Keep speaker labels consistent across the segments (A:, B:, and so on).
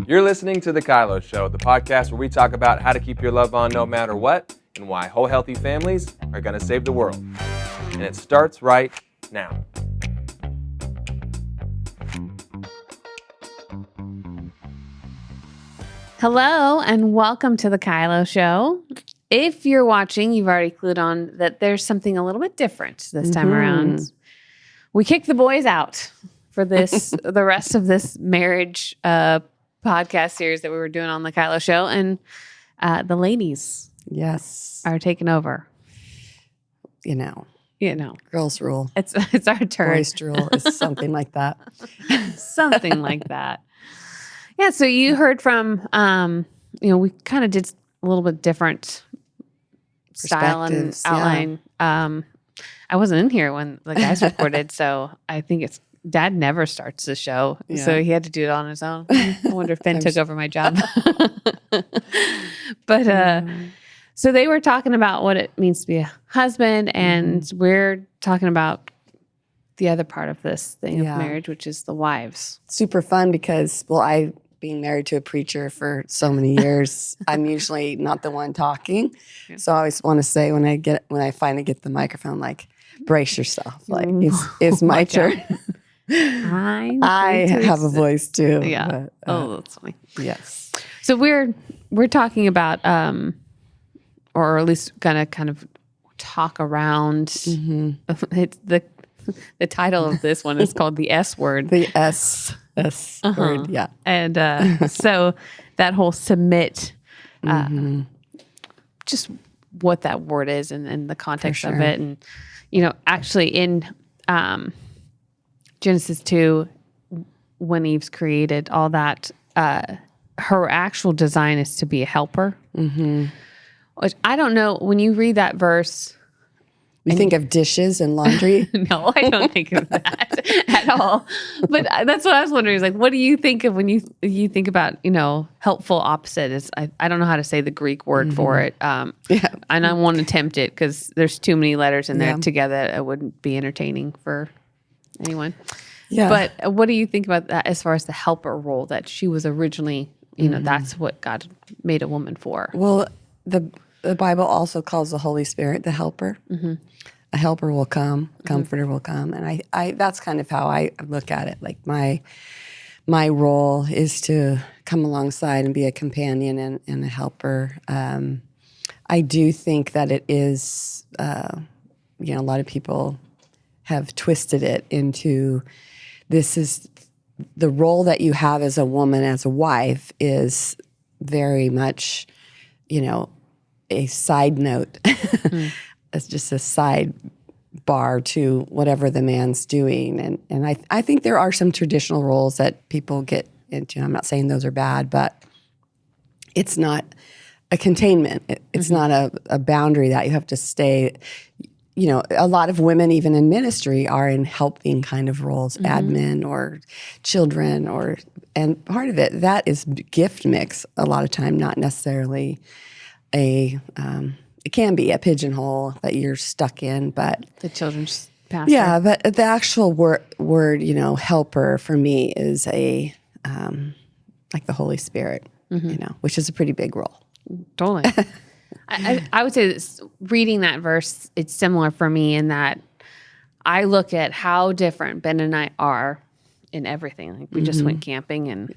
A: You're listening to The KYLO Show, the podcast where we talk about how to keep your love on no matter what and why whole healthy families are going to save the world. And it starts right now.
B: Hello and welcome to The KYLO Show. If you're watching, you've already clued on that there's something a little bit different this time around. We kicked the boys out for this, the rest of this marriage podcast series that we were doing on The KYLO Show, and the ladies are taking over.
C: You know, girls rule.
B: It's our turn.
C: Boys rule is something like that.
B: Something like that. Yeah. So you heard from, we kind of did a little bit different style and outline.
C: Yeah.
B: I wasn't in here when the guys recorded, so I think Dad never starts the show, so he had to do it on his own. I wonder if Ben took over my job. But so they were talking about what it means to be a husband, and we're talking about the other part of this thing of marriage, which is the wives.
C: Super fun because, being married to a preacher for so many years, I'm usually not the one talking. Yeah. So I always want to say when I finally get the microphone, like, brace yourself. Like, it's my turn. I have a voice too.
B: Yeah. But, that's funny.
C: Yes.
B: So we're talking about, or at least gonna kind of talk around. Mm-hmm. It's the title of this one is called The S Word.
C: The S word, yeah.
B: And so that whole submit, just what that word is and the context of it. And, actually in Genesis 2, when Eve's created, all that, her actual design is to be a helper. Mm-hmm. Which I don't know, when you read that verse...
C: You think of dishes and laundry?
B: No, I don't think of that at all. But that's what I was wondering. Is like, what do you think of when you think about, helpful opposite? Is I don't know how to say the Greek word for it. And I won't attempt it because there's too many letters in there together. It wouldn't be entertaining for anyone. Yeah. But what do you think about that as far as the helper role that she was originally, that's what God made a woman for?
C: Well, the Bible also calls the Holy Spirit the helper. Mm-hmm. A helper will come, a comforter will come. And I that's kind of how I look at it. Like my role is to come alongside and be a companion and a helper. I do think that it is, a lot of people have twisted it into this is the role that you have as a woman, as a wife, is very much, a side note. It's just a side bar to whatever the man's doing. And I think there are some traditional roles that people get into. I'm not saying those are bad, but it's not a containment. It's not a boundary that you have to stay. A lot of women, even in ministry, are in helping kind of roles, admin or children, and part of it, that is gift mix a lot of time, not necessarily it can be a pigeonhole that you're stuck in, but
B: the children's pastor.
C: Yeah, but the actual word, helper for me is like the Holy Spirit, which is a pretty big role.
B: Totally. I would say this, reading that verse, it's similar for me in that I look at how different Ben and I are in everything. Like we just went camping and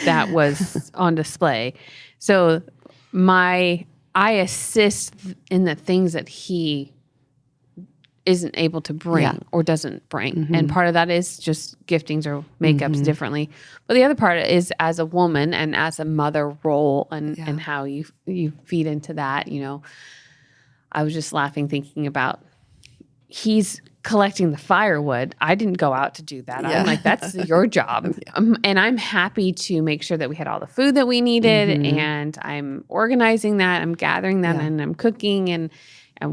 B: that was on display. So I assist in the things that he isn't able to bring or doesn't bring. And part of that is just giftings or makeups differently. But the other part is as a woman and as a mother role and how you feed into that, I was just laughing thinking about he's collecting the firewood. I didn't go out to do that. Yeah. I'm like, that's your job. And I'm happy to make sure that we had all the food that we needed and I'm organizing that. I'm gathering that and I'm cooking and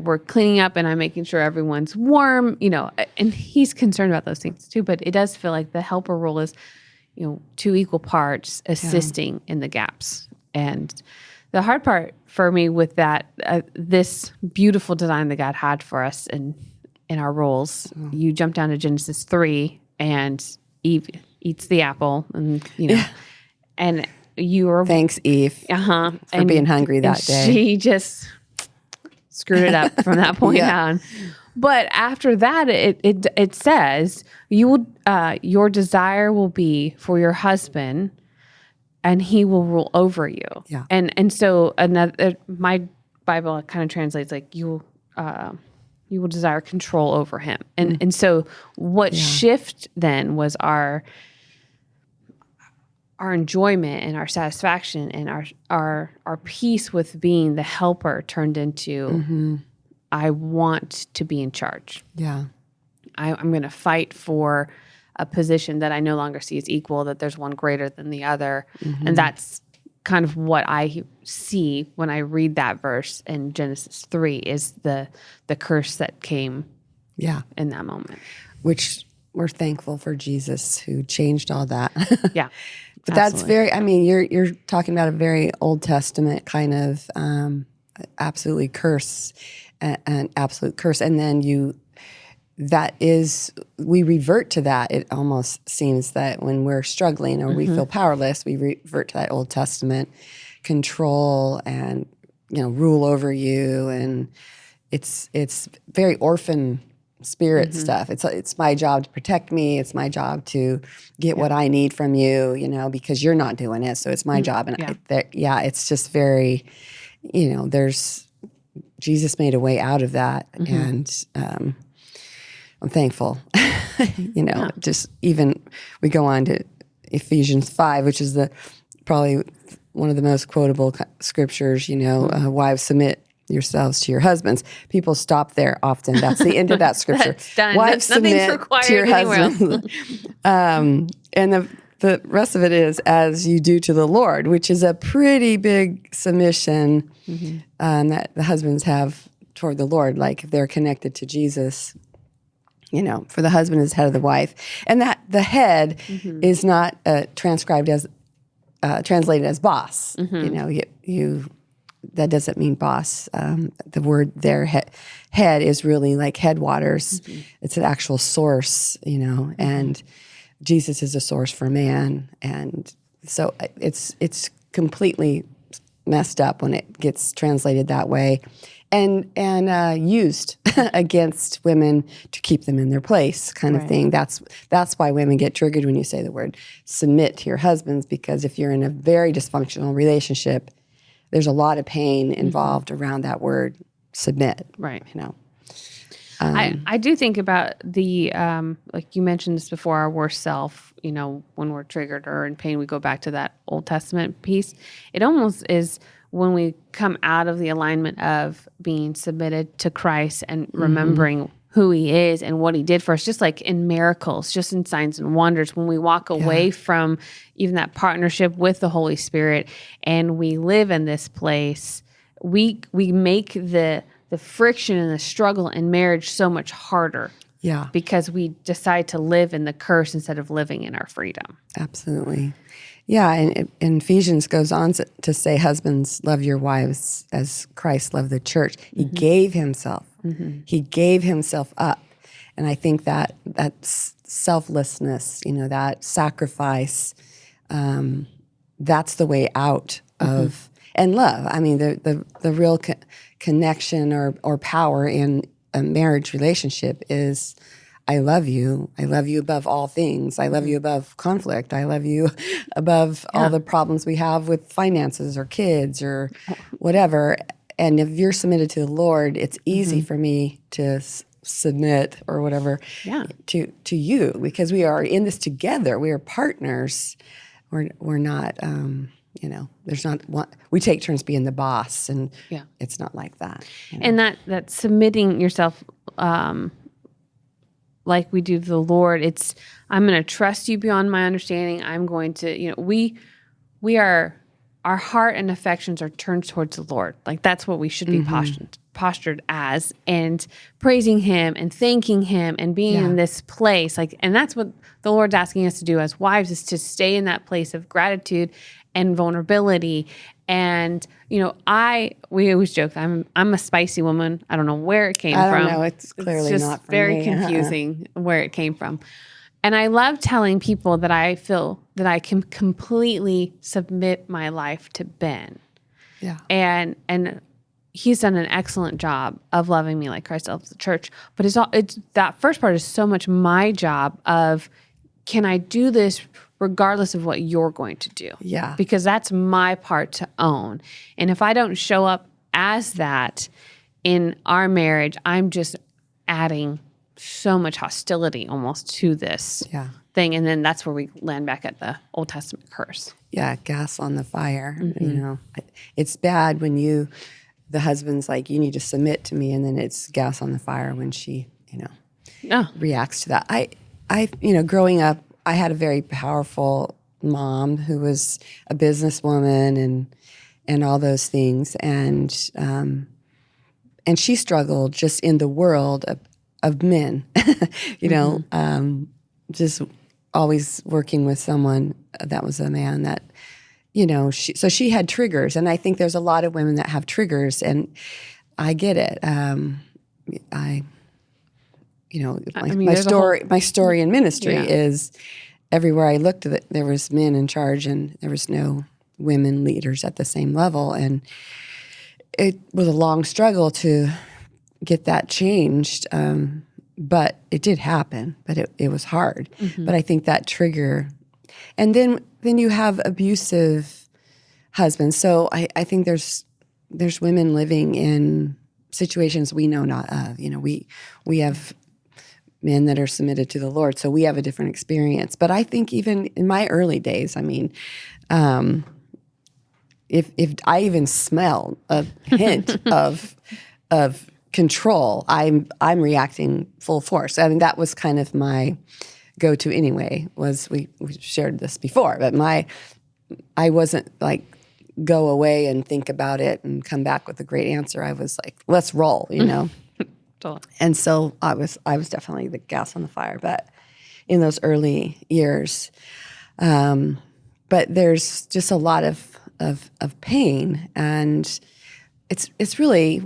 B: we're cleaning up and I'm making sure everyone's warm, and he's concerned about those things too. But it does feel like the helper role is, two equal parts assisting in the gaps. And the hard part for me with that, this beautiful design that God had for us in our roles, you jump down to Genesis 3 and Eve eats the apple and, and you were
C: Thanks, Eve, for being hungry that day.
B: She just screwed it up from that point on. But after that, it says you will your desire will be for your husband, and he will rule over you.
C: Yeah.
B: And so another my Bible kind of translates like you will desire control over him. And so what shift then was our enjoyment and our satisfaction and our peace with being the helper turned into I want to be in charge.
C: Yeah.
B: I'm going to fight for a position that I no longer see as equal, that there's one greater than the other. And that's kind of what I see when I read that verse in Genesis 3 is the curse that came in that moment.
C: Which we're thankful for Jesus who changed all that.
B: Yeah.
C: But that's very, I mean, you're talking about a very Old Testament kind of absolutely curse, an absolute curse. And then we revert to that. It almost seems that when we're struggling or we feel powerless, we revert to that Old Testament control and, rule over you. And it's very orphan spirit stuff. It's my job to protect me. It's my job to get what I need from you, because you're not doing it. So it's my job. And it's just very, there's Jesus made a way out of that. And I'm thankful, just even we go on to Ephesians 5, which is probably one of the most quotable scriptures, wives submit yourselves to your husbands. People stop there often. That's the end of that scripture.
B: That's done.
C: Wives submit to your husbands. And the rest of it is as you do to the Lord, which is a pretty big submission that the husbands have toward the Lord. Like if they're connected to Jesus, for the husband is head of the wife. And that the head is not translated as boss. That doesn't mean boss. The word there, head, is really like headwaters. It's an actual source, and Jesus is a source for man. And so it's completely messed up when it gets translated that way and used against women to keep them in their place kind of thing. That's why women get triggered when you say the word submit to your husbands, because if you're in a very dysfunctional relationship, there's a lot of pain involved around that word submit.
B: Right. I do think about the, like you mentioned this before, our worst self, when we're triggered or in pain, we go back to that Old Testament piece. It almost is when we come out of the alignment of being submitted to Christ and remembering who he is and what he did for us, just like in miracles, just in signs and wonders, when we walk away from even that partnership with the Holy Spirit and we live in this place, we make the friction and the struggle in marriage so much harder.
C: Yeah.
B: Because we decide to live in the curse instead of living in our freedom.
C: Absolutely. Yeah, and Ephesians goes on to say, husbands, love your wives as Christ loved the church. He gave himself. He gave himself up. And I think that selflessness, that sacrifice, that's the way out of, and love. I mean, the real connection or power in a marriage relationship is, I love you. I love you above all things. I love you above conflict. I love you above all the problems we have with finances or kids or whatever. And if you're submitted to the Lord, it's easy for me to submit or whatever to you, because we are in this together. We are partners. We're not, there's not one. We take turns being the boss, and it's not like that.
B: And that submitting yourself, like we do to the Lord, it's, I'm going to trust you beyond my understanding. I'm going to, we are, our heart and affections are turned towards the Lord. Like that's what we should be postured as, and praising him and thanking him and being in this place. Like, and that's what the Lord's asking us to do as wives, is to stay in that place of gratitude and vulnerability. And, we always joke, I'm a spicy woman. I don't know where it came from.
C: I don't know. It's clearly
B: just
C: not for
B: very
C: me.
B: confusing where it came from. And I love telling people that I feel that I can completely submit my life to Ben.
C: Yeah.
B: And he's done an excellent job of loving me like Christ loves the church. But it's that first part is so much my job of, can I do this regardless of what you're going to do?
C: Yeah.
B: Because that's my part to own. And if I don't show up as that in our marriage, I'm just adding so much hostility almost to this thing. And then that's where we land back at the Old Testament curse.
C: Yeah, gas on the fire. You know, it's bad when the husband's like, you need to submit to me, and then it's gas on the fire when she, reacts to that. I, growing up, I had a very powerful mom who was a businesswoman and all those things, and she struggled just in the world of men, just always working with someone that was a man that, so she had triggers. And I think there's a lot of women that have triggers, and I get it. My story in ministry is everywhere I looked, there was men in charge and there was no women leaders at the same level. And it was a long struggle to get that changed. But it did happen, but it was hard. But I think that trigger, and then you have abusive husbands. So I think there's women living in situations we know not of. We have men that are submitted to the Lord, so we have a different experience. But I think even in my early days, if I even smell a hint of control, I'm reacting full force. I mean, that was kind of my go-to anyway. Was we shared this before, but I wasn't like go away and think about it and come back with a great answer. I was like, let's roll,
B: Totally.
C: And so I was definitely the gas on the fire, but in those early years. But there's just a lot of pain, and it's really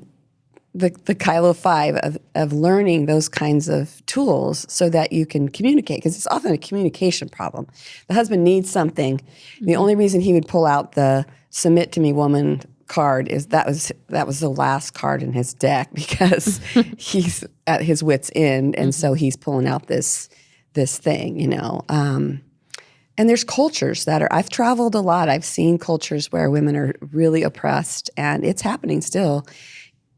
C: the KYLO 5 of learning those kinds of tools so that you can communicate, because it's often a communication problem. The husband needs something. The only reason he would pull out the submit to me woman card is that was the last card in his deck, because he's at his wit's end, and so he's pulling out this thing, And there's cultures I've traveled a lot. I've seen cultures where women are really oppressed, and it's happening still.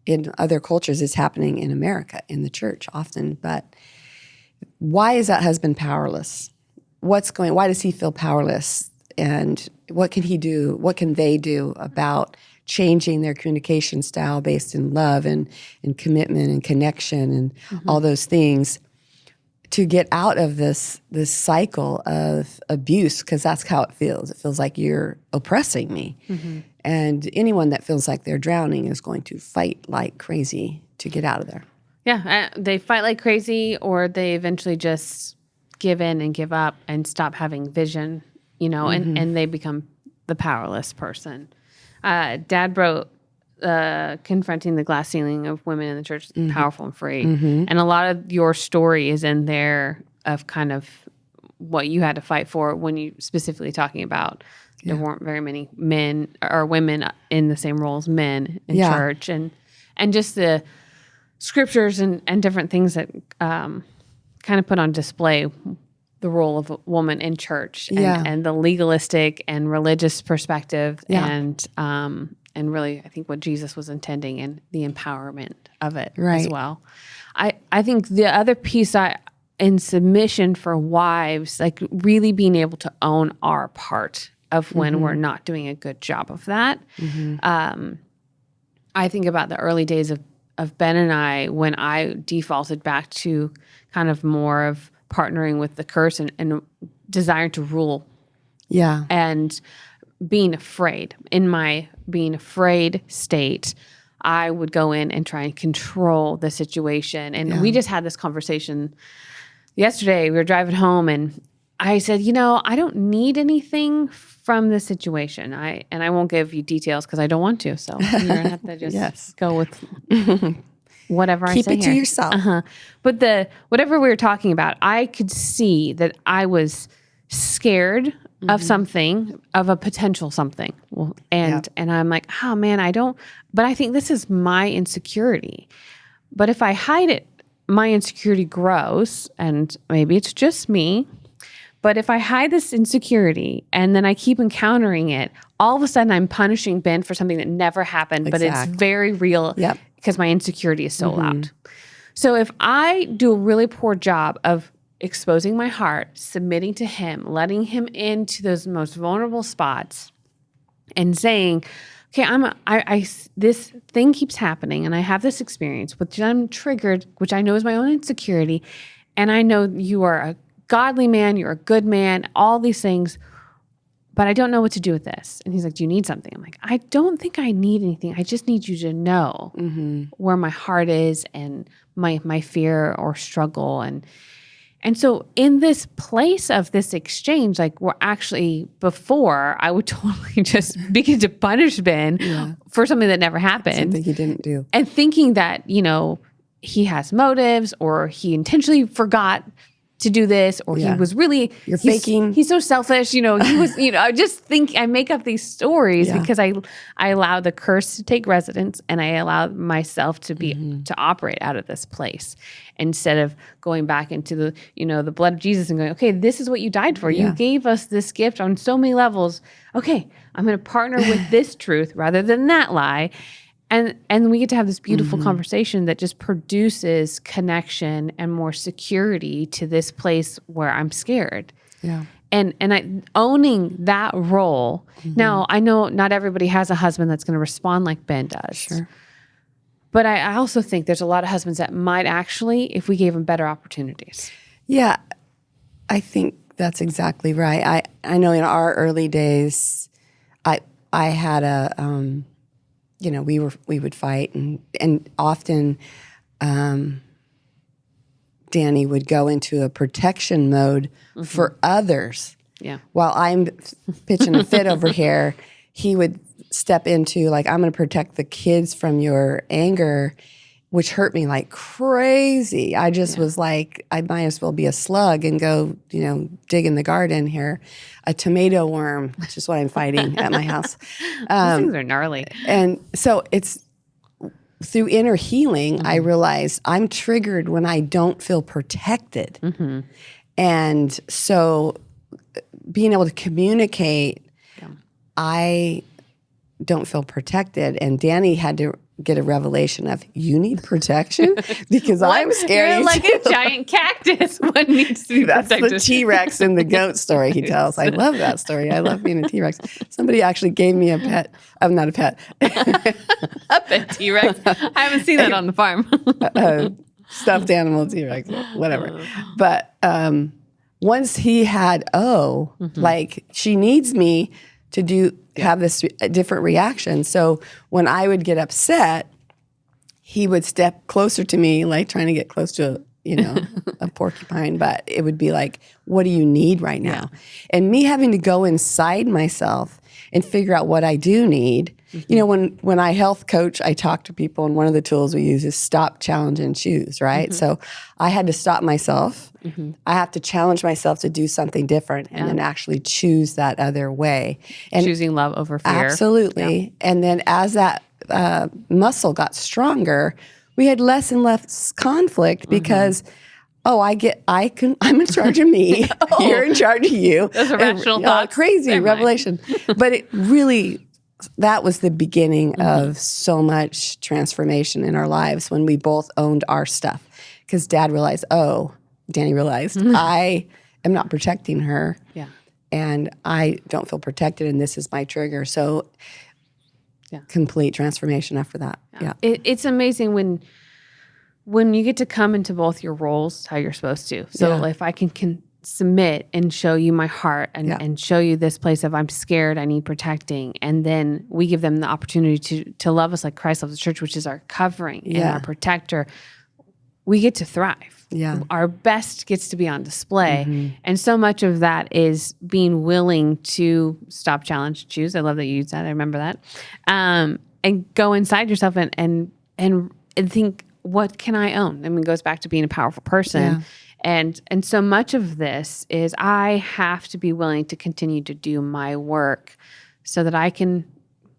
C: In other cultures, it's happening in America, in the church often. But why is that husband powerless? Why does he feel powerless? And what can he do? What can they do about changing their communication style based in love and commitment and connection and all those things to get out of this cycle of abuse? Because that's how it feels. It feels like you're oppressing me. And anyone that feels like they're drowning is going to fight like crazy to get out of there.
B: Yeah, they fight like crazy, or they eventually just give in and give up and stop having vision, and they become the powerless person. Dad wrote Confronting the Glass Ceiling of Women in the Church, Powerful and Free. And a lot of your story is in there of kind of what you had to fight for when you specifically talking about there weren't very many men or women in the same role as men in church, and just the scriptures and different things that kind of put on display the role of a woman in church and the legalistic and religious perspective and really I think what Jesus was intending and the empowerment of it as well. I think the other piece in submission for wives, like really being able to own our part of when we're not doing a good job of that. I think about the early days of Ben and I, when I defaulted back to kind of more of partnering with the curse and desiring to rule.
C: Yeah.
B: And being afraid. In my being afraid state, I would go in and try and control the situation. And we just had this conversation yesterday. We were driving home, and I said, I don't need anything from the situation. I won't give you details because I don't want to. So you're going to have to just go with. whatever I
C: Keep
B: say
C: it to
B: here.
C: yourself.
B: But whatever we were talking about, I could see that I was scared of something, of a potential something. Well, and I'm like, oh man, but I think this is my insecurity. But if I hide it, my insecurity grows, and maybe it's just me. But if I hide this insecurity and then I keep encountering it, all of a sudden I'm punishing Ben for something that never happened, but it's very real because my insecurity is so loud. So if I do a really poor job of exposing my heart, submitting to him, letting him into those most vulnerable spots and saying, okay, this thing keeps happening and I have this experience, which I'm triggered, which I know is my own insecurity. And I know you are a godly man, you're a good man, all these things, but I don't know what to do with this. And he's like, do you need something? I'm like, I don't think I need anything. I just need you to know where my heart is and my fear or struggle. And so in this place of this exchange, like we're actually, before I would totally just begin to punish Ben for something that never happened.
C: Something he didn't do.
B: And thinking that, he has motives or he intentionally forgot to do this, or he was really
C: faking.
B: He's so selfish, he was, I just think I make up these stories because I allow the curse to take residence and I allow myself to be to operate out of this place instead of going back into the the blood of Jesus and going, okay, this is what you died for. You gave us this gift on so many levels. Okay, I'm going to partner with this truth rather than that lie. And we get to have this beautiful conversation that just produces connection and more security to this place where I'm scared.
C: Yeah.
B: And owning that role. Now, I know not everybody has a husband that's going to respond like Ben does.
C: Sure.
B: But I also think there's a lot of husbands that might actually, if we gave them better opportunities.
C: Yeah, I think that's exactly right. I know in our early days, I had a we would fight and often Danny would go into a protection mode for others.
B: Yeah.
C: While I'm pitching a fit over here, he would step into like, I'm going to protect the kids from your anger, which hurt me like crazy. I just was like, I might as well be a slug and go, dig in the garden here. A tomato worm, which is what I'm fighting at my house.
B: These things are gnarly.
C: And so it's through inner healing, I realized I'm triggered when I don't feel protected. And so being able to communicate, I don't feel protected. And Danny had to get a revelation of, you need protection because I'm scared.
B: You're like a giant cactus. What needs to be protected?
C: That's the T-Rex and the goat story he tells. I love that story. I love being a T-Rex. Somebody actually gave me a pet. I'm not a pet.
B: A pet T-Rex. I haven't seen that on the farm.
C: Stuffed animal T-Rex, whatever. But once he had, like she needs me to have this different reaction. So when I would get upset, he would step closer to me, like trying to get close to, a porcupine. But it would be like, what do you need right now? And me having to go inside myself and figure out what I do need. When I health coach, I talk to people, and one of the tools we use is stop, challenge, and choose, right? So I had to stop myself. I have to challenge myself to do something different and then actually choose that other way. And
B: choosing love over fear.
C: Absolutely. Yeah. And then as that muscle got stronger, we had less and less conflict because I'm in charge of me. You're in charge of you.
B: Those are rational thoughts.
C: Crazy revelation. But it really, that was the beginning of so much transformation in our lives when we both owned our stuff. Because Danny realized, I am not protecting her. Yeah. And I don't feel protected, and this is my trigger. So complete transformation after that. Yeah.
B: It's amazing when you get to come into both your roles how you're supposed to. So if I can submit and show you my heart and show you this place of I'm scared, I need protecting. And then we give them the opportunity to love us like Christ loves the church, which is our covering and our protector. We get to thrive. Yeah. Our best gets to be on display. And so much of that is being willing to stop, challenge, choose. I love that you use that. I remember that. And go inside yourself and think what can I own? I mean, it goes back to being a powerful person.
C: Yeah.
B: And so much of this is I have to be willing to continue to do my work so that I can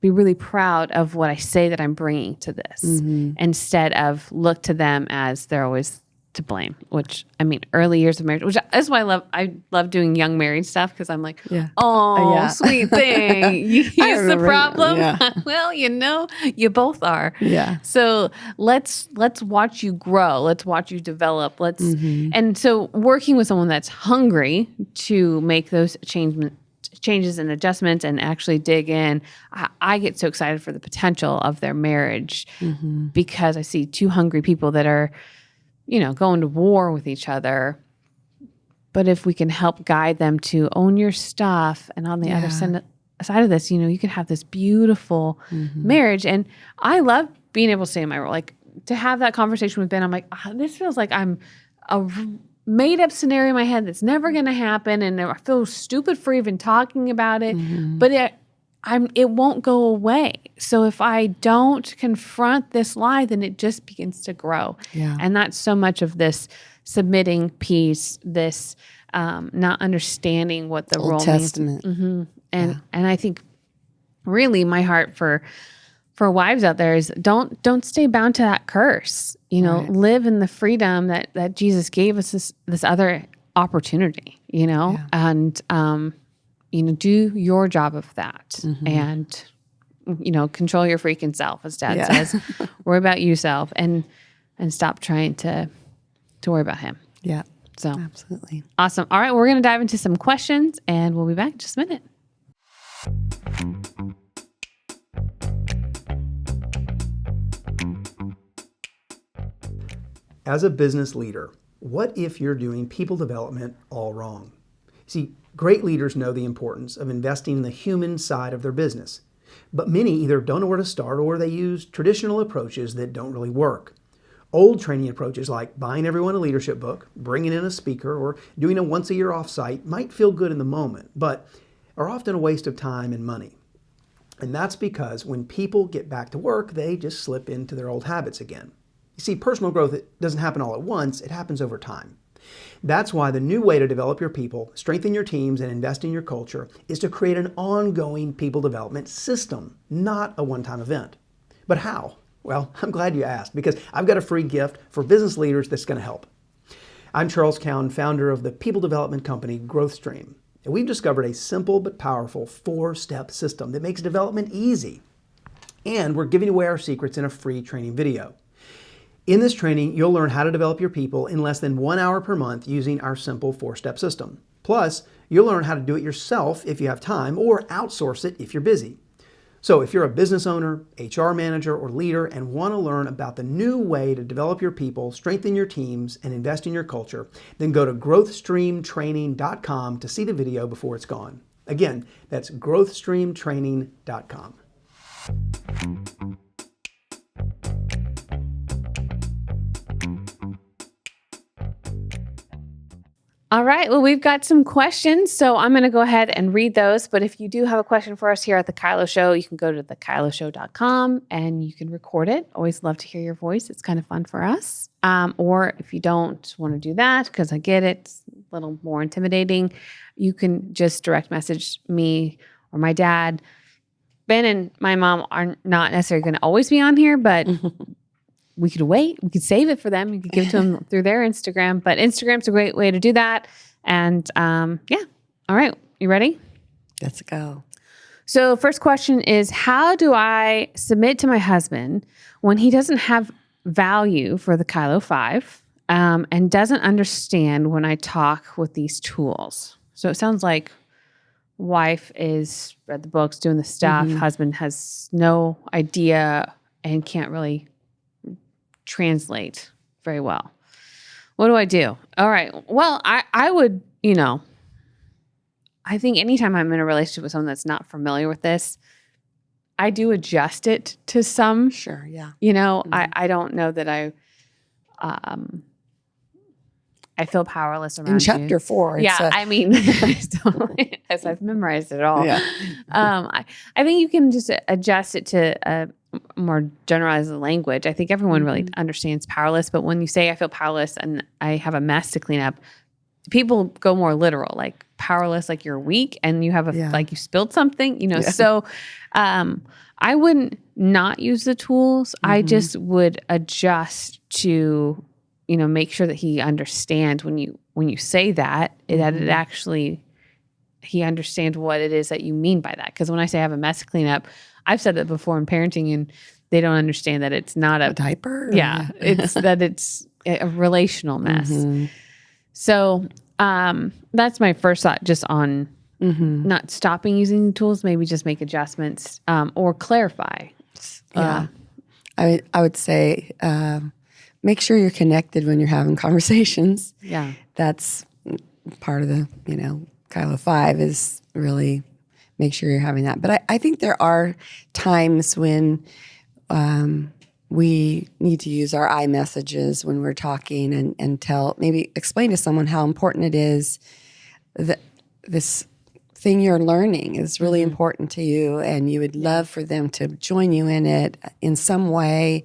B: be really proud of what I say that I'm bringing to this instead of look to them as they're always to blame, which I mean, early years of marriage, which that's why I love doing young married stuff. Cause I'm like, oh,
C: Yeah.
B: sweet thing. He's the
C: remember,
B: problem.
C: yeah.
B: Well, you both are.
C: Yeah.
B: So let's watch you grow. Let's watch you develop. And so working with someone that's hungry to make those changes and adjustments and actually dig in, I get so excited for the potential of their marriage because I see two hungry people that are, going to war with each other. But if we can help guide them to own your stuff, and on the other side of this, you can have this beautiful marriage. And I love being able to stay in my role. Like to have that conversation with Ben, I'm like, this feels like I'm a made up scenario in my head that's never going to happen. And I feel stupid for even talking about it, but it won't go away. So if I don't confront this lie, then it just begins to grow.
C: Yeah.
B: And that's so much of this submitting piece, this not understanding what the
C: Old
B: role
C: Testament.
B: means. And I think really my heart for wives out there is don't stay bound to that curse. Live in the freedom that Jesus gave us this other opportunity, and do your job of that and, control your freaking self, as Dad says. Worry about yourself and stop trying to worry about him.
C: Yeah.
B: So
C: Absolutely.
B: awesome. All right. We're going to dive into some questions and we'll be back in just a minute.
D: As a business leader, what if you're doing people development all wrong? See, great leaders know the importance of investing in the human side of their business, but many either don't know where to start or they use traditional approaches that don't really work. Old training approaches like buying everyone a leadership book, bringing in a speaker, or doing a once-a-year offsite might feel good in the moment, but are often a waste of time and money. And that's because when people get back to work, they just slip into their old habits again. You see, personal growth doesn't happen all at once, it happens over time. That's why the new way to develop your people, strengthen your teams, and invest in your culture is to create an ongoing people development system, not a one-time event. But how? Well, I'm glad you asked because I've got a free gift for business leaders that's going to help. I'm Charles Cowan, founder of the people development company GrowthStream, and we've discovered a simple but powerful 4-step system that makes development easy. And we're giving away our secrets in a free training video. In this training, you'll learn how to develop your people in less than 1 hour per month using our simple 4-step system. Plus, you'll learn how to do it yourself if you have time or outsource it if you're busy. So if you're a business owner, HR manager, or leader and want to learn about the new way to develop your people, strengthen your teams, and invest in your culture, then go to growthstreamtraining.com to see the video before it's gone. Again, that's growthstreamtraining.com.
B: All right. Well, we've got some questions, so I'm going to go ahead and read those. But if you do have a question for us here at the KYLO Show, you can go to thekyloshow.com and you can record it. Always love to hear your voice. It's kind of fun for us. Or if you don't want to do that, because I get it, it's a little more intimidating, you can just direct message me or my dad. Ben and my mom are not necessarily going to always be on here, but we could wait. We could save it for them. You could give it to them through their Instagram. But Instagram's a great way to do that. And yeah. All right. You ready?
C: Let's go.
B: So first question is, how do I submit to my husband when he doesn't have value for the KYLO 5 and doesn't understand when I talk with these tools? So it sounds like wife is read the books, doing the stuff. Husband has no idea and can't really translate very well. What do I do? All right. Well, I would, I think anytime I'm in a relationship with someone that's not familiar with this, I do adjust it to some.
C: Sure. Yeah.
B: I don't know that I I feel powerless around
C: In chapter
B: you.
C: 4. It's
B: Yeah, I mean, as I've memorized it all.
C: Yeah.
B: I think you can just adjust it to a more generalized language. I think everyone really understands powerless, but when you say I feel powerless and I have a mess to clean up, people go more literal, like powerless, like you're weak and you have like you spilled something, So I wouldn't not use the tools. I just would adjust to, make sure that he understands when you say that, that it actually, he understands what it is that you mean by that. Because when I say I have a mess to clean up, I've said that before in parenting and they don't understand that it's not a
C: diaper.
B: Yeah. It's that it's a relational mess. So that's my first thought just on not stopping using the tools, maybe just make adjustments or clarify.
C: Yeah. I would say make sure you're connected when you're having conversations.
B: Yeah.
C: That's part of the, KYLO 5 is really make sure you're having that. But I think there are times when we need to use our I messages when we're talking and maybe explain to someone how important it is that this thing you're learning is really important to you and you would love for them to join you in it in some way.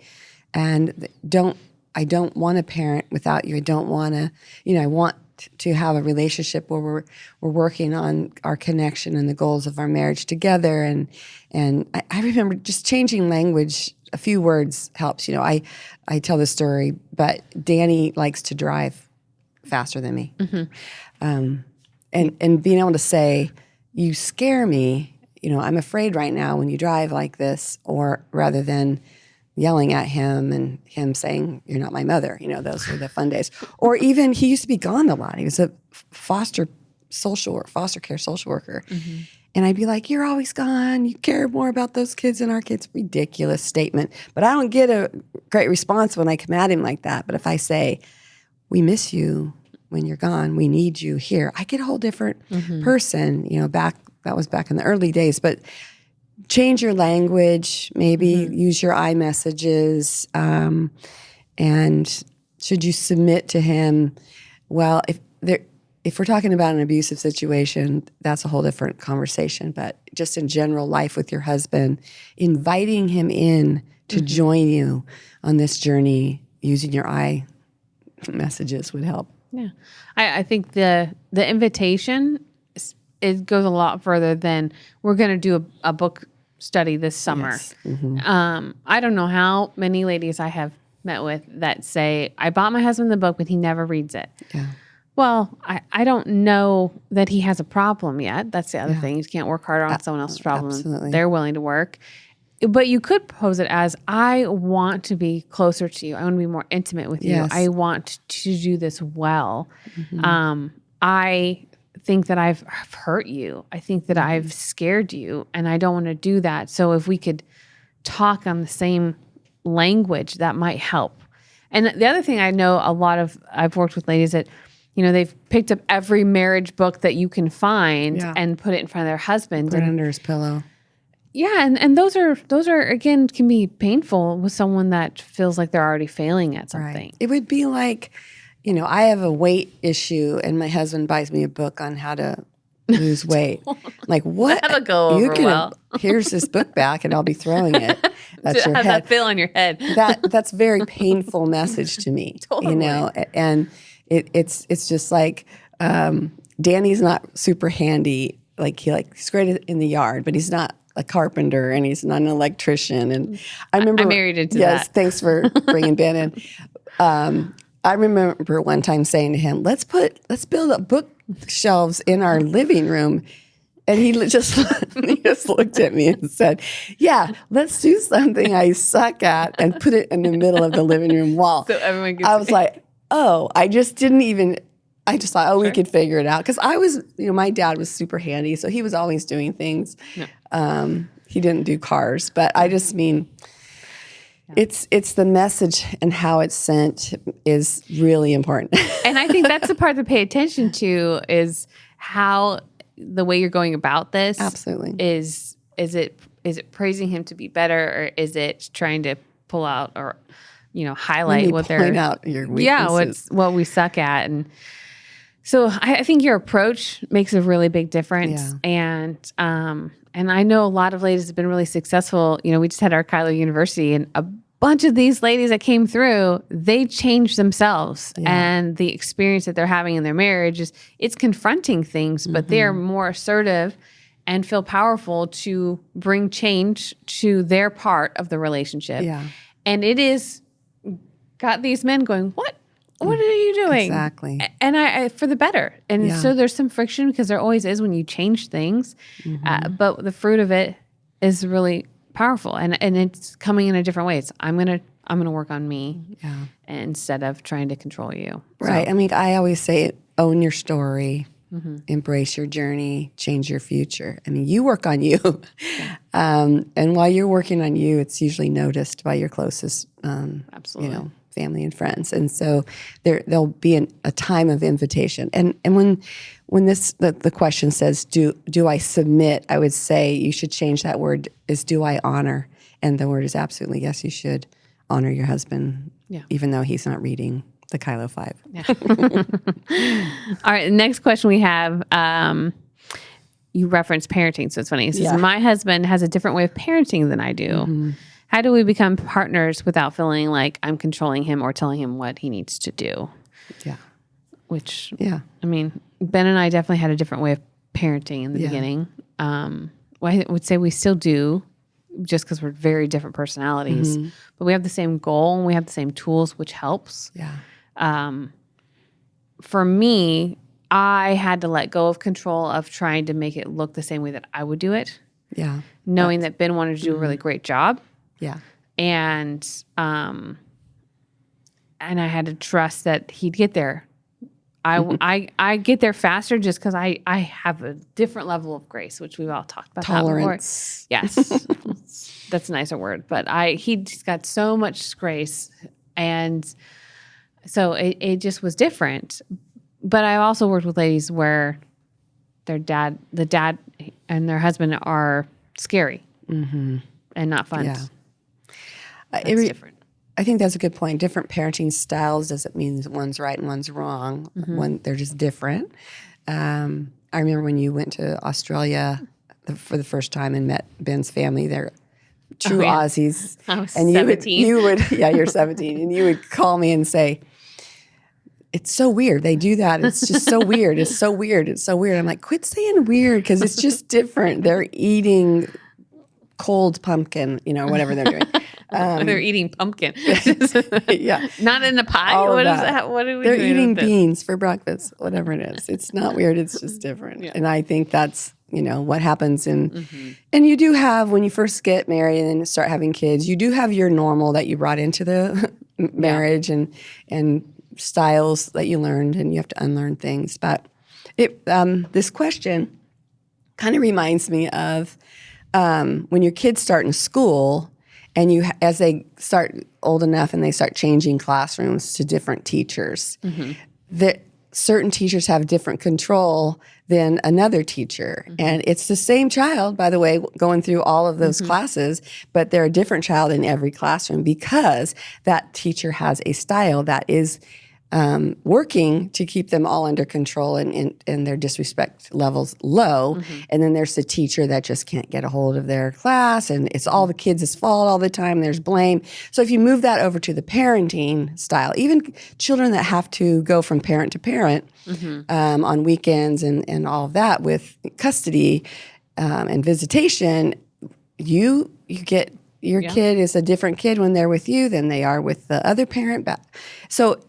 C: And I don't want to parent without you. I don't want to, I want to have a relationship where we're working on our connection and the goals of our marriage together. And I remember just changing language. A few words helps. I tell this story, but Danny likes to drive faster than me. And being able to say, you scare me, I'm afraid right now when you drive like this, or rather than yelling at him and him saying, you're not my mother. Those were the fun days. Or even he used to be gone a lot. He was a foster care social worker. And I'd be like, you're always gone. You care more about those kids than our kids. Ridiculous statement. But I don't get a great response when I come at him like that. But if I say, we miss you when you're gone, we need you here, I get a whole different person, that was back in the early days. But change your language, maybe use your I messages. And should you submit to him? Well, if we're talking about an abusive situation, that's a whole different conversation. But just in general life with your husband, inviting him in to join you on this journey using your I messages would help.
B: Yeah. I think the invitation, it goes a lot further than we're going to do a book study this summer.
C: Yes.
B: I don't know how many ladies I have met with that say, I bought my husband the book, but he never reads it.
C: Yeah.
B: Well, I don't know that he has a problem yet. That's the other thing. You can't work harder on someone else's problem.
C: Absolutely.
B: They're willing to work. But you could pose it as, I want to be closer to you. I want to be more intimate with you.
C: Yes.
B: I want to do this well. I think that I've hurt you. I think that I've scared you, and I don't want to do that. So if we could talk on the same language, that might help. And the other thing I know I've worked with ladies that, they've picked up every marriage book that you can find and put it in front of their husband.
C: Put it under his pillow.
B: Yeah, and those are again can be painful with someone that feels like they're already failing at something.
C: Right. It would be like, I have a weight issue and my husband buys me a book on how to lose weight. Like, what?
B: That'll go over well.
C: Here's this book back and I'll be throwing it. That's
B: To
C: your
B: have
C: head.
B: that feel on your head.
C: That's very painful message to me.
B: Totally.
C: And it's just like Danny's not super handy. Like he's great in the yard, but he's not a carpenter and he's not an electrician. And I remember
B: I married into
C: yes,
B: that.
C: Thanks for bringing Ben in. I remember one time saying to him, let's build up bookshelves in our living room. And he just looked at me and said, yeah, let's do something I suck at and put it in the middle of the living room wall.
B: So everyone can
C: I was like, oh, I just thought, we could figure it out. Because I was, my dad was super handy, so he was always doing things.
B: Yeah.
C: He didn't do cars, but I just mean, it's the message and how it's sent is really important.
B: And I think that's the part to pay attention to is how the way you're going about this.
C: Absolutely.
B: Is it praising him to be better, or is it trying to pull out or highlight what they're
C: point out your weaknesses.
B: yeah, what we suck at. And so I think your approach makes a really big difference.
C: Yeah.
B: And I know a lot of ladies have been really successful. We just had our KYLO University, and a bunch of these ladies that came through, they changed themselves.
C: Yeah.
B: And the experience that they're having in their marriage it's confronting things, but they are more assertive and feel powerful to bring change to their part of the relationship.
C: Yeah.
B: And it is got these men going, what are you doing?
C: Exactly.
B: And I for the better. And
C: Yeah.
B: so there's some friction, because there always is when you change things. But the fruit of it is really powerful, and it's coming in a different way. It's I'm gonna work on me instead of trying to control you.
C: Right. I mean, I always say, own your story, embrace your journey, change your future. I mean, you work on you. And while you're working on you, it's usually noticed by your closest,
B: Absolutely.
C: Family and friends. And so there'll be a time of invitation. And when the question says, do I submit? I would say you should change that word is, do I honor? And the word is absolutely yes, you should honor your husband, even though he's not reading the KYLO 5.
B: All right. The next question we have, you referenced parenting. So it's funny. It says, my husband has a different way of parenting than I do. How do we become partners without feeling like I'm controlling him or telling him what he needs to do?
C: Yeah.
B: Which, I mean, Ben and I definitely had a different way of parenting in the beginning. Well, I would say we still do, just because we're very different personalities. But we have the same goal and we have the same tools, which helps.
C: Yeah.
B: For me, I had to let go of control of trying to make it look the same way that I would do it.
C: Yeah.
B: Knowing that Ben wanted to do a really great job.
C: Yeah.
B: And I had to trust that he'd get there. I get there faster just because I have a different level of grace, which we've all talked about.
C: Tolerance.
B: That before. Yes, that's a nicer word. But he's got so much grace, and so it just was different. But I've also worked with ladies where the dad and their husband are scary and not fun.
C: Yeah.
B: That's different.
C: I think that's a good point. Different parenting styles doesn't mean that one's right and one's wrong. One, they're just different. I remember when you went to Australia for the first time and met Ben's family. They're true Aussies.
B: I was
C: and
B: 17.
C: You would, you're 17, and you would call me and say, "It's so weird. They do that. It's just so weird. It's so weird. It's so weird." I'm like, quit saying weird, because it's just different. They're eating cold pumpkin, whatever they're doing.
B: They're eating pumpkin.
C: Yeah.
B: Not in a pie?
C: All of
B: What is
C: that.
B: that? What are we
C: They're
B: doing
C: eating
B: with this?
C: beans for breakfast, whatever it is. It's not weird. It's just different. And I think that's, what happens. And you do have, when you first get married and then start having kids, you do have your normal that you brought into the marriage and styles that you learned, and you have to unlearn things. But this question kind of reminds me of when your kids start in school, and as they start old enough and they start changing classrooms to different teachers, that certain teachers have different control than another teacher. And it's the same child, by the way, going through all of those classes, but they're a different child in every classroom, because that teacher has a style that is working to keep them all under control and their disrespect levels low. And then there's the teacher that just can't get a hold of their class, and it's all the kids' fault all the time. There's blame. So if you move that over to the parenting style, even children that have to go from parent to parent on weekends and all of that with custody and visitation, you get your kid is a different kid when they're with you than they are with the other parent. So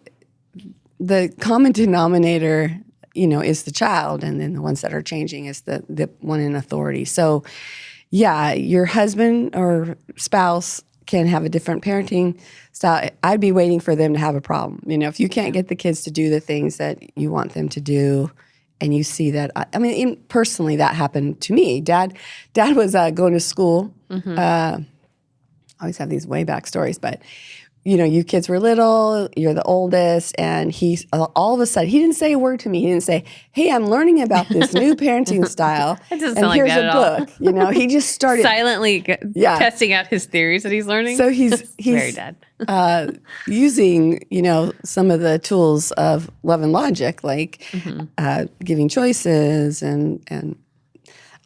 C: the common denominator, is the child, and then the ones that are changing is the one in authority. So, your husband or spouse can have a different parenting style. I'd be waiting for them to have a problem. If you can't get the kids to do the things that you want them to do, and you see that, personally, that happened to me. Dad was going to school. I always have these way back stories, but you kids were little, you're the oldest, and he's all of a sudden, he didn't say a word to me. He didn't say, hey, I'm learning about this new parenting style.
B: It doesn't
C: and
B: sound like
C: here's
B: that
C: a
B: at all.
C: book. He just started
B: Silently testing out his theories that he's learning.
C: So he's
B: very dad.
C: Using, some of the tools of love and logic, like giving choices and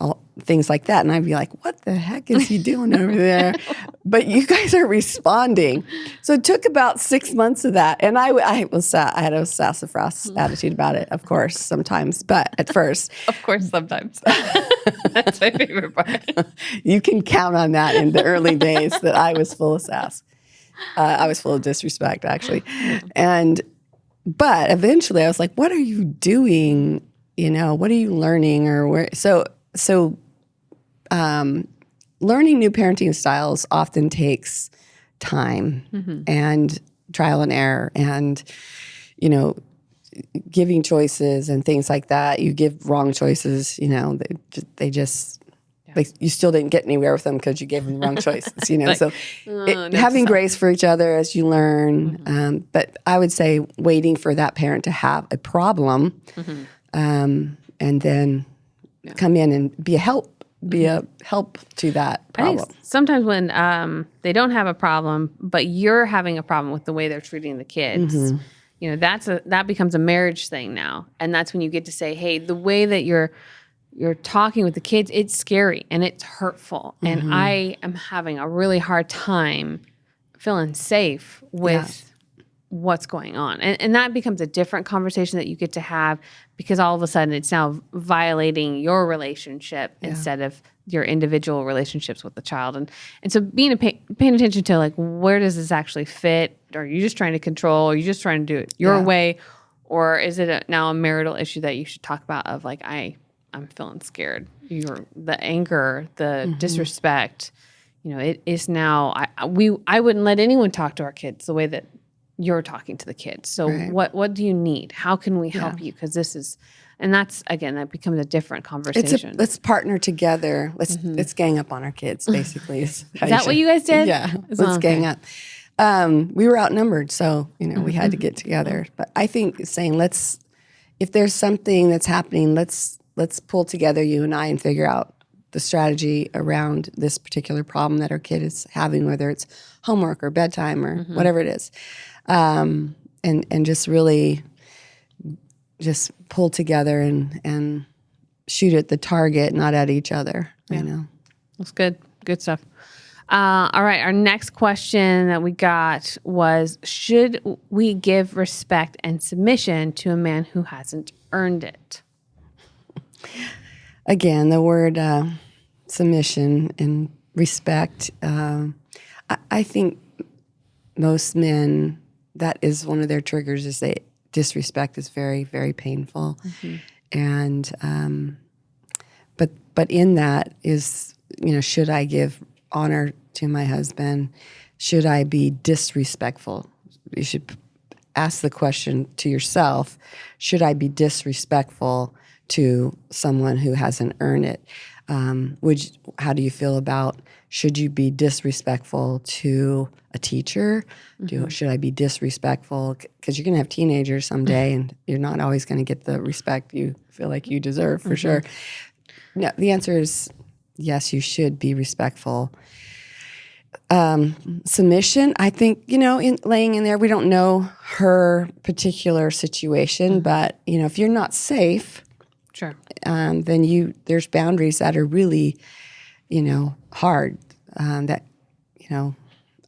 C: all things like that. And I'd be like, what the heck is he doing over there? But you guys are responding. So it took about 6 months of that. And I had a sassafras attitude about it, of course, sometimes, but at first.
B: Of course, sometimes. That's my favorite part.
C: You can count on that in the early days that I was full of sass. I was full of disrespect, actually. But eventually I was like, what are you doing? What are you learning? Or where? So learning new parenting styles often takes time and trial and error and, giving choices and things like that. You give wrong choices, you still didn't get anywhere with them because you gave them the wrong choices, having grace for each other as you learn. But I would say waiting for that parent to have a problem and then come in and be a help to that problem.
B: I think sometimes when they don't have a problem, but you're having a problem with the way they're treating the kids, that becomes a marriage thing now. And that's when you get to say, hey, the way that you're talking with the kids, it's scary and it's hurtful. And I am having a really hard time feeling safe with what's going on. And that becomes a different conversation that you get to have because all of a sudden it's now violating your relationship instead of your individual relationships with the child. And so paying attention to like, where does this actually fit? Are you just trying to control? Are you just trying to do it your way? Or is it now a marital issue that you should talk about of like, I'm feeling scared. The anger, the disrespect, it is now, I wouldn't let anyone talk to our kids the way that you're talking to the kids. So what do you need? How can we help you? Because that becomes a different conversation.
C: Let's partner together. Let's gang up on our kids, basically. Is
B: that what you guys did?
C: Yeah, let's gang up. We were outnumbered, so we had to get together. But I think saying if there's something that's happening, let's pull together, you and I, and figure out the strategy around this particular problem that our kid is having, whether it's homework or bedtime or whatever it is. And just really just pull together and shoot at the target, not at each other.
B: That's good. Good stuff. All right. Our next question that we got was, should we give respect and submission to a man who hasn't earned it?
C: Again, the word submission and respect. I think most men, that is one of their triggers, is disrespect is very, very painful. And but in that is, should I give honor to my husband? Should I be disrespectful? You should ask the question to yourself, should I be disrespectful to someone who hasn't earned it? How do you feel about, should you be disrespectful to a teacher? Should I be disrespectful? Because you're going to have teenagers someday and you're not always going to get the respect you feel like you deserve, for sure. No, the answer is yes, you should be respectful. Submission, I think, in laying in there, we don't know her particular situation, but, if you're not safe,
B: sure,
C: then there's boundaries that are really, hard. I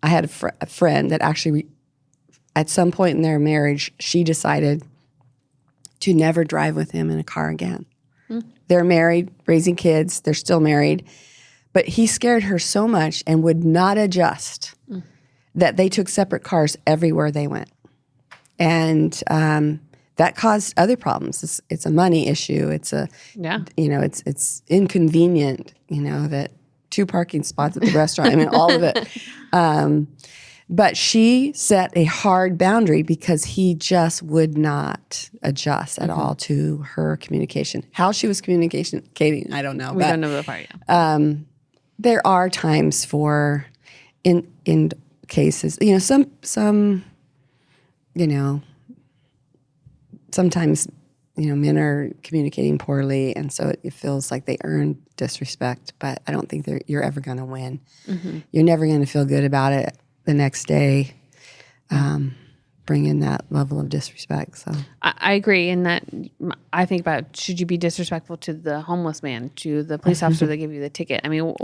C: had a friend that actually, at some point in their marriage, she decided to never drive with him in a car again. They're married, raising kids, they're still married, but he scared her so much and would not adjust that they took separate cars everywhere they went. And that caused other problems. It's a money issue. It's it's inconvenient, that 2 parking spots at the restaurant, all of it. But she set a hard boundary because he just would not adjust at all to her communication. How she was communicating, I don't know.
B: Don't know the part yet.
C: There are times for in cases, some, sometimes, men are communicating poorly, and so it feels like they earn disrespect, but I don't think you're ever going to win. You're never going to feel good about it the next day, bring in that level of disrespect. So
B: I agree in that. I think about, should you be disrespectful to the homeless man, to the police officer that gave you the ticket? I mean,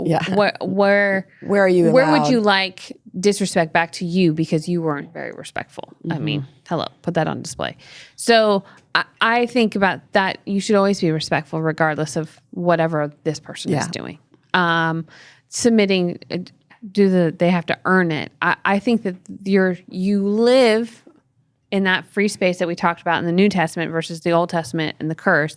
B: where
C: are you
B: where would
C: allowed?
B: you like disrespect back to you because you weren't very respectful? I mean, hello, put that on display. So I think about that. You should always be respectful regardless of whatever this person is doing. Submitting, they have to earn it? I think that you live in that free space that we talked about in the New Testament versus the Old Testament and the curse.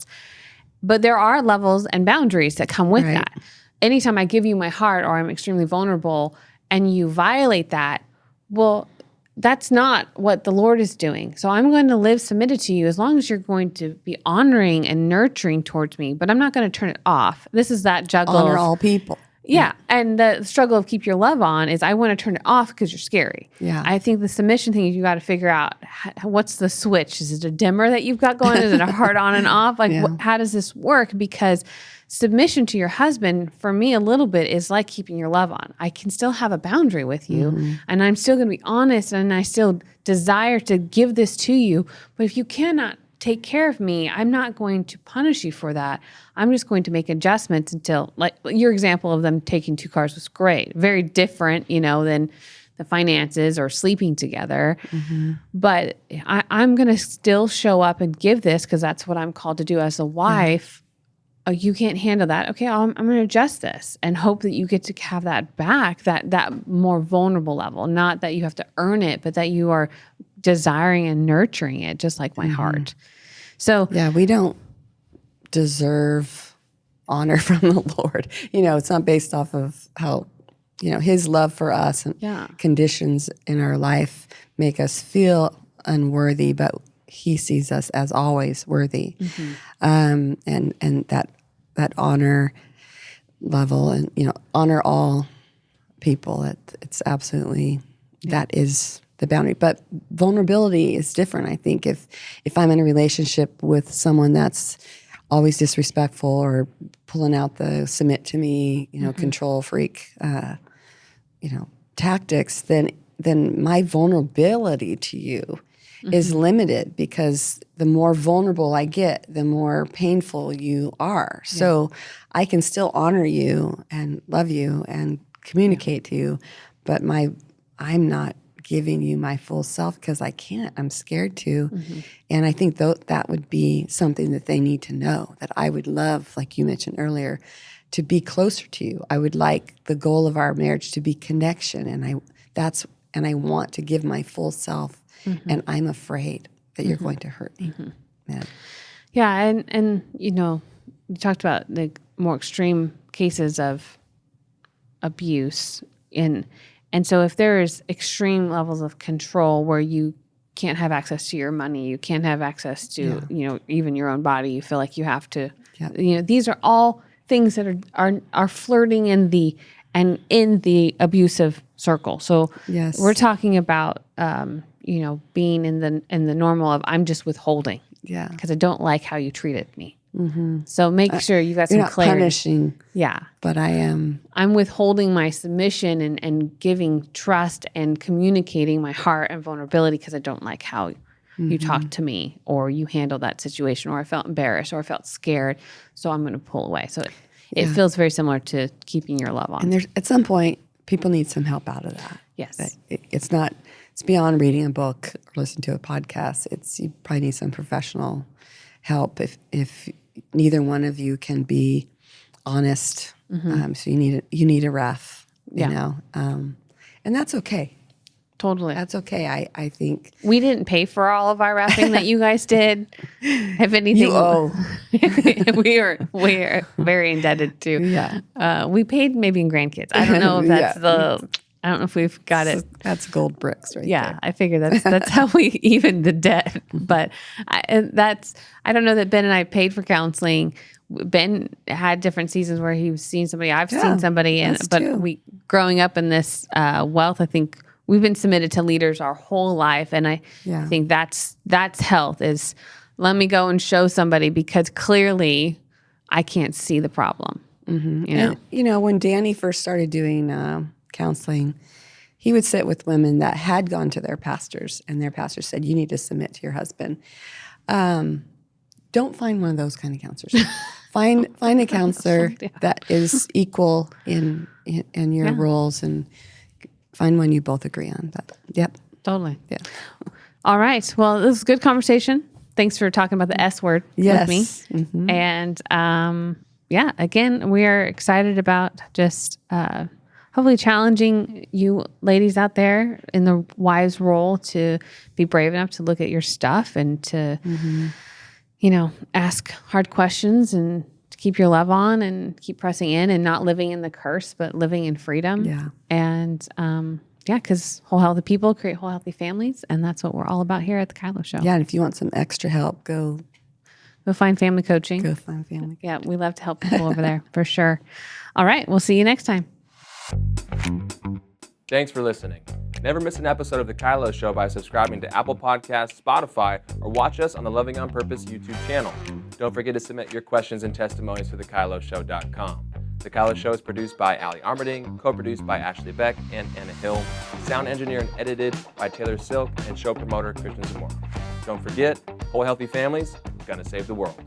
B: But there are levels and boundaries that come with that. Anytime I give you my heart or I'm extremely vulnerable and you violate that, well, that's not what the Lord is doing. So I'm going to live submitted to you as long as you're going to be honoring and nurturing towards me, but I'm not going to turn it off. This is that juggle.
C: Honor all people.
B: Yeah. And the struggle of keep your love on is I want to turn it off because you're scary.
C: Yeah.
B: I think the submission thing is you got to figure out what's the switch. Is it a dimmer that you've got going? Is it a hard on and off? Like, how does this work? Because submission to your husband, for me, a little bit is like keeping your love on. I can still have a boundary with you and I'm still going to be honest and I still desire to give this to you. But if you cannot take care of me, I'm not going to punish you for that. I'm just going to make adjustments until, like your example of them taking 2 cars was great. Very different, than the finances or sleeping together. But I'm going to still show up and give this because that's what I'm called to do as a wife. Oh, you can't handle that. Okay, I'm going to adjust this and hope that you get to have that back, that more vulnerable level. Not that you have to earn it, but that you are desiring and nurturing it, just like my heart. So
C: we don't deserve honor from the Lord. It's not based off of how, his love for us and conditions in our life make us feel unworthy, but he sees us as always worthy. And that honor level and, honor all people. It's absolutely, that is the boundary. But vulnerability is different. I think if I'm in a relationship with someone that's always disrespectful or pulling out the submit to me, control freak, tactics, then my vulnerability to you is limited because the more vulnerable I get, the more painful you are. So I can still honor you and love you and communicate to you, but I'm not giving you my full self because I can't. I'm scared to. And I think that would be something that they need to know, that I would love, like you mentioned earlier, to be closer to you. I would like the goal of our marriage to be connection, and I want to give my full self, and I'm afraid that you're going to hurt me.
B: Yeah, and you talked about the more extreme cases of abuse and so if there is extreme levels of control where you can't have access to your money, you can't have access to, even your own body, you feel like you have to, these are all things that are flirting in the abusive circle. So we're talking about, being in the normal of I'm just withholding because I don't like how you treated me. So make sure you got some
C: you're not
B: clarity.
C: Punishing,
B: yeah,
C: but I am.
B: I'm withholding my submission and giving trust and communicating my heart and vulnerability because I don't like how you talked to me or you handled that situation, or I felt embarrassed or I felt scared. So I'm going to pull away. So it feels very similar to keeping your love on.
C: And there's at some point people need some help out of that.
B: Yes,
C: it's beyond reading a book or listening to a podcast. You probably need some professional help if neither one of you can be honest. So you need a ref, and that's okay.
B: Totally.
C: That's okay. I think
B: we didn't pay for all of our wrapping that you guys did. If anything,
C: you owe.
B: we are very indebted to.
C: Yeah.
B: We paid maybe in grandkids. I don't know if that's I don't know if we've got it.
C: That's gold bricks, right?
B: Yeah,
C: there.
B: I figure that's how we even the debt. But I don't know that Ben and I paid for counseling. Ben had different seasons where he was seeing somebody. I've seen somebody, but
C: too.
B: we growing up in this wealth, I think we've been submitted to leaders our whole life. And I think that's health is let me go and show somebody because clearly I can't see the problem.
C: Mm-hmm.
B: You know?
C: And, you know, when Danny first started doing counseling, he would sit with women that had gone to their pastors, and their pastor said, you need to submit to your husband. Don't find one of those kind of counselors. Find a counselor that is equal in your roles, and find one you both agree on. But, yep.
B: Totally.
C: Yeah.
B: All right. Well, this was a good conversation. Thanks for talking about the S word with me.
C: Mm-hmm.
B: And again, we are excited about just hopefully challenging you ladies out there in the wives role to be brave enough to look at your stuff and to, ask hard questions and to keep your love on and keep pressing in and not living in the curse, but living in freedom.
C: Yeah.
B: And, because whole healthy people create whole healthy families. And that's what we're all about here at the KYLO Show.
C: Yeah, and if you want some extra help, go
B: find family coaching.
C: Go find family.
B: Yeah, we love to help people over there for sure. All right, we'll see you next time.
A: Thanks for listening. Never miss an episode of The KYLO Show by subscribing to Apple Podcasts, Spotify, or watch us on the Loving on Purpose YouTube channel. Don't forget to submit your questions and testimonies to thekyloshow.com. The KYLO Show is produced by Allie Armerding, co-produced by Ashley Beck and Anna Hill, sound engineered and edited by Taylor Silk, and show promoter Christian Zamora. Don't forget, whole healthy families, gonna save the world.